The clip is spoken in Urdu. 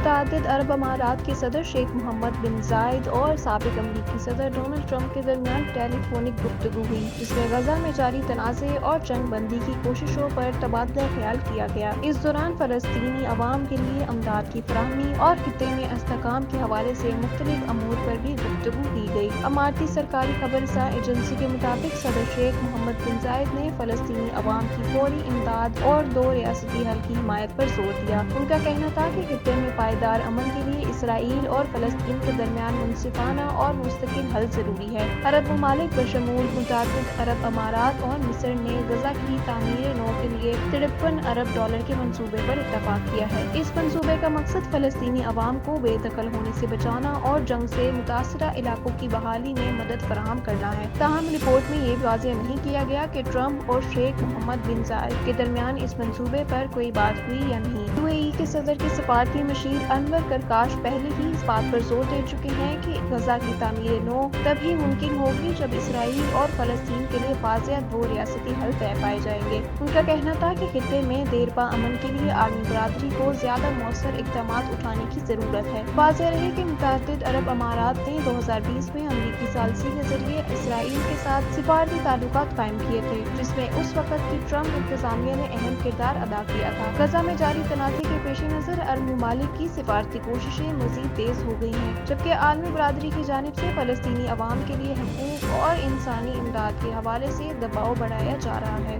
متعدد عرب امارات کے صدر شیخ محمد بن زائد اور سابق امریکی صدر ڈونلڈ ٹرمپ کے درمیان ٹیلی فونک گفتگو ہوئی، جس میں غزہ میں جاری تنازع اور جنگ بندی کی کوششوں پر تبادلہ خیال کیا گیا۔ اس دوران فلسطینی عوام کے لیے امداد کی فراہمی اور خطے میں استحکام کے حوالے سے مختلف امور پر بھی گفتگو کی گئی۔ اماراتی سرکاری خبر رساں ایجنسی کے مطابق صدر شیخ محمد بن زائد نے فلسطینی عوام کی فوری امداد اور دو ریاستی حل کی حمایت پر زور دیا۔ ان کا کہنا تھا کہ خطے میں پائیدار امن کے لیے اسرائیل اور فلسطین کے درمیان منصفانہ اور مستقل حل ضروری ہے۔ عرب ممالک بشمول متعدد عرب امارات اور مصر نے غزہ کی تعمیر نو کے لیے 53 ارب ڈالر کے منصوبے پر اتفاق کیا ہے۔ اس منصوبے کا مقصد فلسطینی عوام کو بے دخل ہونے سے بچانا اور جنگ سے متاثرہ علاقوں کی بحالی میں مدد فراہم کرنا ہے۔ تاہم رپورٹ میں یہ واضح نہیں کیا گیا کہ ٹرمپ اور شیخ محمد بن زائد کے درمیان اس منصوبے پر کوئی بات ہوئی یا نہیں۔ UAE کے صدر کے سفارتی مشیر انور کرکاش پہلے ہی اس بات پر زور دے چکے ہیں کہ غزہ کی تعمیر نو تب ہی ممکن ہوگی جب اسرائیل اور فلسطین کے لیے واضح دو ریاستی حل طے پائے جائیں گے۔ ان کا کہنا تھا کہ خطے میں دیرپا امن کے لیے عالمی برادری کو زیادہ مؤثر اقدامات اٹھانے کی ضرورت ہے۔ واضح رہے کہ متعدد عرب امارات نے 2020 میں امریکی ثالثی کے ذریعے اسرائیل کے ساتھ سفارتی تعلقات قائم کیے تھے، جس میں اس وقت کی ٹرمپ انتظامیہ نے اہم کردار ادا کیا تھا۔ غزہ میں جاری تنازع کے پیش نظر عرب ممالک کی سفارتی کوششیں مزید تیز ہو گئی ہیں، جبکہ عالمی برادری کی جانب سے فلسطینی عوام کے لیے حقوق اور انسانی امداد کے حوالے سے دباؤ بڑھایا جا رہا ہے۔